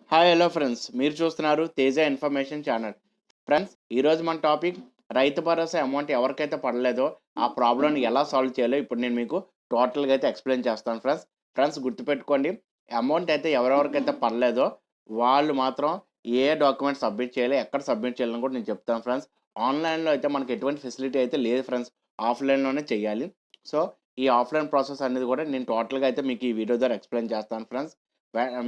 Hi hello friends, మీరు చూస్తున్నారు Teja information channel. Friends, ఈరోజు మన టాపిక్ రైతు భరోసా అమౌంట్ ఎవరికైతే పడలేదో ఆ ప్రాబ్లమ్ని ఎలా సాల్వ్ చేయాలో ఇప్పుడు నేను మీకు టోటల్గా అయితే ఎక్స్ప్లెయిన్ చేస్తాను. ఫ్రెండ్స్ గుర్తుపెట్టుకోండి, అమౌంట్ అయితే ఎవరెవరికైతే పడలేదో వాళ్ళు మాత్రం ఏ డాక్యుమెంట్ సబ్మిట్ చేయాలి, ఎక్కడ సబ్మిట్ చేయాలని కూడా నేను చెప్తాను. ఫ్రెండ్స్, ఆన్లైన్లో అయితే మనకి ఎటువంటి ఫెసిలిటీ అయితే లేదు ఫ్రెండ్స్, ఆఫ్లైన్లోనే చేయాలి. సో ఈ ఆఫ్లైన్ ప్రాసెస్ అనేది కూడా నేను టోటల్గా అయితే మీకు ఈ వీడియో ద్వారా ఎక్స్ప్లెయిన్ చేస్తాను. ఫ్రెండ్స్,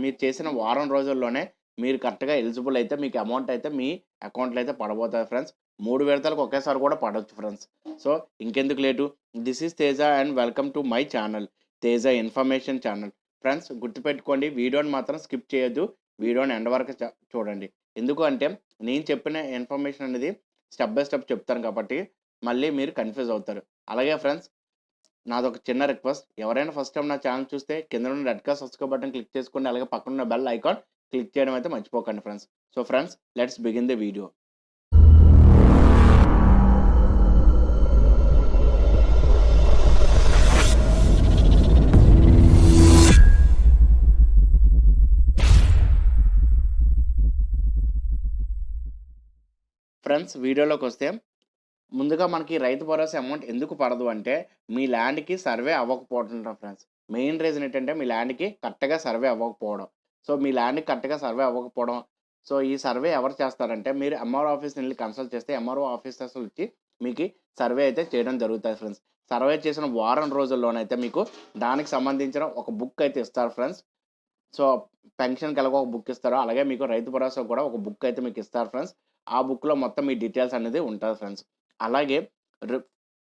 మీరు చేసిన వారం రోజుల్లోనే మీరు కరెక్ట్‌గా ఎలిజిబుల్ అయితే మీకు అమౌంట్ అయితే మీ అకౌంట్‌లో అయితే పడబోతది ఫ్రెండ్స్. 3 విడతలకు ఒకేసారి కూడా పడొచ్చు ఫ్రెండ్స్. సో ఇంకెందుకు late, this is Teja and welcome to my channel Teja information channel. Friends గుర్తుపెట్టుకోండి, వీడియోని మాత్రం స్కిప్ చేయొద్దు. వీడియోని ఎండ్ వరకు చూడండి. ఎందుకు అంటే నేను చెప్పిన ఇన్ఫర్మేషన్ అనేది స్టెప్ బై స్టెప్ చెప్తాను కాబట్టి మళ్ళీ మీరు కన్‌ఫ్యూజ్ అవుతారు. అలాగే ఫ్రెండ్స్, నాదొక చిన్న రిక్వెస్ట్, ఎవరైనా ఫస్ట్ టైం నా ఛానల్ చూస్తే కింద ఉన్న red colour subscribe button click చేసుకోండి. అలాగే పక్కన ఉన్న బెల్ ఐకాన్ క్లిక్ చేయడం అయితే మర్చిపోకండి friends. So friends, let's begin the video. Friends, వీడియోలోకి వస్తే ముందుగా మనకి రైతు భరోసా అమౌంట్ ఎందుకు పడదు అంటే మీ ల్యాండ్‌కి సర్వే అవ్వకపోవడం ఫ్రెండ్స్. మెయిన్ రీజన్ ఏంటంటే మీ ల్యాండ్‌కి కరెక్ట్‌గా సర్వే అవ్వకపోవడం. సో మీ ల్యాండ్‌కి కరెక్ట్‌గా సర్వే అవ్వకపోవడం. సో ఈ సర్వే ఎవరు చేస్తారంటే మీరు ఎంఆర్ఓ ఆఫీస్‌ని వెళ్లి కన్సల్ట్ చేస్తే ఎంఆర్ఓ ఆఫీసర్స్ వచ్చి మీకు సర్వే అయితే చేయడం జరుగుతుంది ఫ్రెండ్స్. సర్వే చేసిన వారం రోజుల్లోనైతే మీకు దానికి సంబంధించిన ఒక బుక్ అయితే ఇస్తారు ఫ్రెండ్స్. సో పెన్షన్‌కి ఎలాగో ఒక బుక్ ఇస్తారో, అలాగే మీకు రైతు భరోసా కూడా ఒక బుక్ అయితే మీకు ఇస్తారు ఫ్రెండ్స్. ఆ బుక్‌లో మొత్తం మీ డీటెయిల్స్ అనేది ఉంటది ఫ్రెండ్స్. అలాగే ర్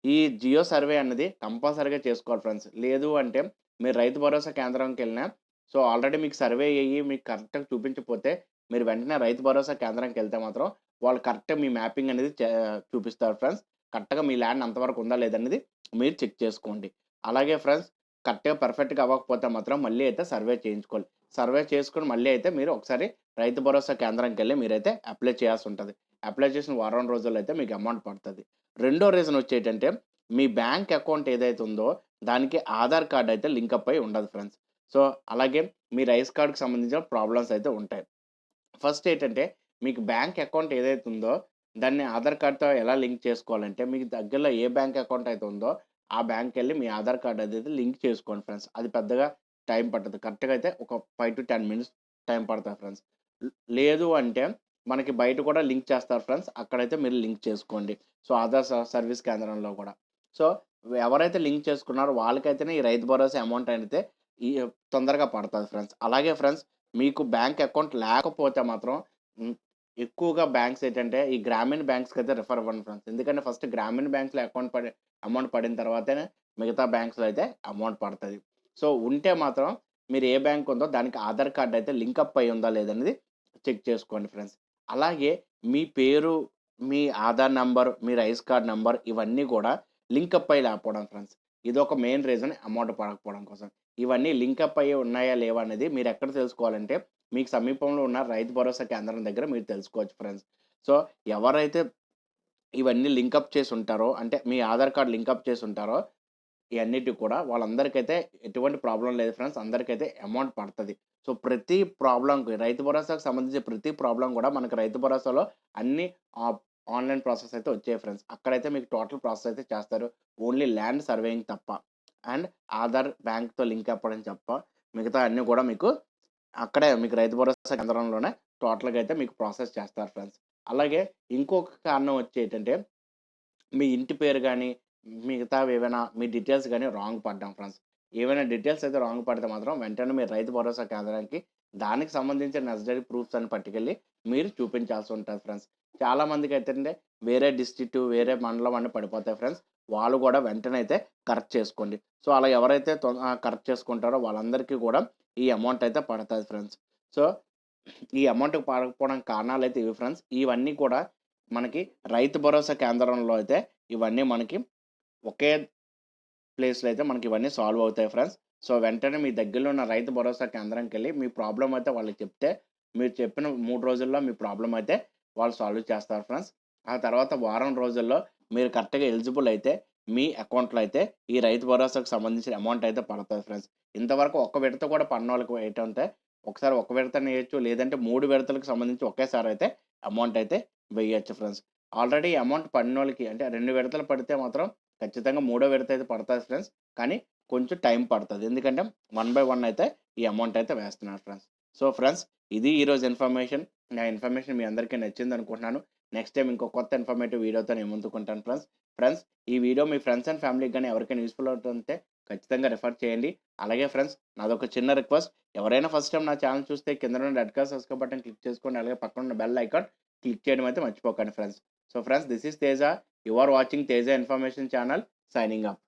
ఈ జియో సర్వే అనేది కంపల్సరీగా చేసుకోవాలి ఫ్రెండ్స్. లేదు అంటే మీరు రైతు భరోసా కేంద్రంకెళ్ళినా సో ఆల్రెడీ మీకు సర్వే అయ్యి మీకు కరెక్ట్‌గా చూపించకపోతే మీరు వెంటనే రైతు భరోసా కేంద్రంకెళ్తే మాత్రం వాళ్ళు కరెక్ట్‌గా మీ మ్యాపింగ్ అనేది చూపిస్తారు ఫ్రెండ్స్. కరెక్ట్‌గా మీ ల్యాండ్ అంతవరకు ఉందా లేదనేది మీరు చెక్ చేసుకోండి. అలాగే ఫ్రెండ్స్, కరెక్ట్‌గా పర్ఫెక్ట్‌గా అవ్వకపోతే మాత్రం మళ్ళీ అయితే సర్వే చేయించుకోవాలి. సర్వే చేసుకొని మళ్ళీ అయితే మీరు ఒకసారి రైతు భరోసా కేంద్రంకెళ్ళి మీరైతే అప్లై చేయాల్సుంటది. అప్లై చేసిన వారం రోజుల్లో అయితే మీకు అమౌంట్ పడతది. రెండో రీజన్ వచ్చేటంటే మీ బ్యాంక్ అకౌంట్ ఏదైతే ఉందో దానికి ఆధార్ కార్డ్ అయితే లింకప్ అయి ఉండదు ఫ్రెండ్స్. సో అలాగే మీ రైస్ కార్డ్‌కి సంబంధించిన ప్రాబ్లమ్స్ అయితే ఉంటాయి. ఫస్ట్ ఏంటంటే మీకు బ్యాంక్ అకౌంట్ ఏదైతే ఉందో దాన్ని ఆధార్ కార్డ్‌తో ఎలా లింక్ చేసుకోవాలంటే మీకు దగ్గరలో ఏ బ్యాంక్ అకౌంట్ అయితే ఉందో ఆ బ్యాంక్‌కెళ్ళి మీ ఆధార్ కార్డ్ అదైతే లింక్ చేసుకోండి ఫ్రెండ్స్. అది పెద్దగా టైం పట్టదు. కరెక్ట్‌గా అయితే ఒక 5-10 మినిట్స్ టైం పడతది ఫ్రెండ్స్. లేదు అంటే మనకి బయట కూడా లింక్ చేస్తారు ఫ్రెండ్స్. అక్కడైతే మీరు లింక్ చేసుకోండి. సో ఆధార్ సర్వీస్ కేంద్రంలో కూడా. సో ఎవరైతే లింక్ చేసుకున్నారో వాళ్ళకైతేనే ఈ రైతు భరోసా అమౌంట్ అయితే ఈ తొందరగా పడతది ఫ్రెండ్స్. అలాగే ఫ్రెండ్స్, మీకు బ్యాంక్ అకౌంట్ లేకపోతే మాత్రం హ్మ్, ఎక్కువగా బ్యాంక్స్ ఏంటంటే ఈ గ్రామీణ బ్యాంక్స్‌కైతే రిఫర్ అవ్వండి ఫ్రెండ్స్. ఎందుకంటే ఫస్ట్ గ్రామీణ బ్యాంక్స్‌లో అమౌంట్ పడిన తర్వాతనే మిగతా బ్యాంక్స్‌లో అయితే అమౌంట్ పడతది. సో ఉంటే మాత్రం మీరు ఏ బ్యాంక్ ఉందో దానికి ఆధార్ కార్డ్ అయితే లింకప్ అయ్యి ఉందా లేదనేది చెక్ చేసుకోండి ఫ్రెండ్స్. అలాగే మీ పేరు, మీ ఆధార్ నంబర్, మీ రైస్ కార్డ్ నంబర్ ఇవన్నీ కూడా లింకప్ అయ్యి లేకపోవడం ఫ్రెండ్స్. ఇదొక మెయిన్ రీజన్ అమౌంట్ పడకపోవడం కోసం. ఇవన్నీ లింకప్ అయ్యి ఉన్నాయా లేవా అనేది మీరెక్కడ తెలుసుకోవాలంటే మీకు సమీపంలో ఉన్న రైతు భరోసా కేంద్రం దగ్గర మీరు తెలుసుకోవచ్చు ఫ్రెండ్స్. సో ఎవరైతే ఇవన్నీ లింకప్ చేసుంటారో అంటే మీ ఆధార్ కార్డ్ లింకప్ చేసుంటారో ఇయన్నిటికి కూడా వాళ్ళందరికైతే ఎటువంటి ప్రాబ్లమ్ లేదు ఫ్రెండ్స్. అందరికైతే అమౌంట్ పడతది. సో ప్రతి ప్రాబ్లమ్‌కి రైతు భరోసాకు సంబంధించి ప్రతి ప్రాబ్లమ్ కూడా మనకు రైతు భరోసాలో అన్ని ఆన్‌లైన్ ప్రాసెస్ అయితే వచ్చాయి ఫ్రెండ్స్. అక్కడైతే మీకు టోటల్ ప్రాసెస్ అయితే చేస్తారు. ఓన్లీ ల్యాండ్ సర్వేయింగ్ తప్ప. అండ్ ఆధార్ బ్యాంక్‌తో లింక్ అవ్వడం తప్ప మిగతా అన్నీ కూడా మీకు అక్కడే మీకు రైతు భరోసా కేంద్రంలోనే టోటల్‌గా అయితే మీకు ప్రాసెస్ చేస్తారు ఫ్రెండ్స్. అలాగే ఇంకొక కారణం వచ్చి ఏంటంటే మీ ఇంటి పేరు గాని, మిగతావేవైనా మీ డీటెయిల్స్ గాని రాంగ్ పడ్డం ఫ్రెండ్స్. ఏవైనా డీటెయిల్స్ అయితే రాంగ్ పడితే మాత్రం వెంటనే మీరు రైతు భరోసా కేంద్రానికి దానికి సంబంధించిన నెసెసరీ ప్రూఫ్స్ అన్ని పట్టుకెళ్ళి మీరు చూపించాల్సి ఉంటది ఫ్రెండ్స్. చాలా మందికైతే వేరే డిస్ట్రిక్ట్, వేరే మండలం అని పడిపోతాయి ఫ్రెండ్స్. వాళ్ళు కూడా వెంటనే అయితే కరెక్ట్ చేసుకోండి. సో అలా ఎవరైతే కరెక్ట్ చేసుకుంటారో వాళ్ళందరికీ కూడా ఈ అమౌంట్ అయితే పడతది ఫ్రెండ్స్. సో ఈ అమౌంట్ పడకపోవడానికి కారణాలైతే ఇవి ఫ్రెండ్స్. ఇవన్నీ కూడా మనకి రైతు భరోసా కేంద్రంలో అయితే ఇవన్నీ మనకి ఒకే ప్లేస్‌లో అయితే మనకి ఇవన్నీ సాల్వ్ అవుతాయి ఫ్రెండ్స్. సో వెంటనే మీ దగ్గరలో ఉన్న రైతు భరోసా కేంద్రంకెళ్ళి మీ ప్రాబ్లమ్ అయితే వాళ్ళకి చెప్తే మీరు చెప్పిన 3 రోజుల్లో మీ ప్రాబ్లమ్ అయితే వాళ్ళు సాల్వ్ చేస్తారు ఫ్రెండ్స్. ఆ తర్వాత వారం రోజుల్లో మీరు కరెక్ట్‌గా ఎలిజిబుల్ అయితే మీ అకౌంట్‌లో అయితే ఈ రైతు భరోసాకు సంబంధించిన అమౌంట్ అయితే పడతది ఫ్రెండ్స్. ఇంతవరకు ఒక్క విడత కూడా పడనోళ్ళకి ఏంటంటే ఒకసారి ఒక విడతనే వేయొచ్చు. లేదంటే 3 విడతలకు సంబంధించి ఒకేసారి అయితే అమౌంట్ అయితే వేయొచ్చు ఫ్రెండ్స్. ఆల్రెడీ అమౌంట్ పడినోళ్ళకి అంటే 2 విడతలు పడితే మాత్రం ఖచ్చితంగా మూడో విడత అయితే పడతది ఫ్రెండ్స్. కానీ కొంచెం టైం పడతది. ఎందుకంటే 1 బై 1 అయితే ఈ అమౌంట్ అయితే వేస్తున్నారు ఫ్రెండ్స్. సో ఫ్రెండ్స్, ఇది ఈరోజు ఇన్ఫర్మేషన్. నా ఇన్ఫర్మేషన్ మీ అందరికీ నచ్చిందనుకుంటున్నాను. నెక్స్ట్ టైమ్ ఇంకో కొత్త ఇన్ఫర్మేటివ్ వీడియోతో నేను ముందుకుంటాను ఫ్రెండ్స్. ఫ్రెండ్స్, ఈ వీడియో మీ ఫ్రెండ్స్ అండ్ ఫ్యామిలీకి గాని ఎవరికైనా యూజ్‌ఫుల్ అవుతుంటే ఖచ్చితంగా రిఫర్ చేయండి. అలాగే ఫ్రెండ్స్, నాదొక చిన్న రిక్వెస్ట్. ఎవరైనా ఫస్ట్ టైమ్ నా ఛానెల్ చూస్తే కిందనున్న red colour subscribe button click చేసుకోండి. అలాగే పక్కనున్న బెల్ ఐకాన్ క్లిక్ చేయడం అయితే మర్చిపోకండి friends. So friends, this is Teja. You are watching Teja information channel. Signing of.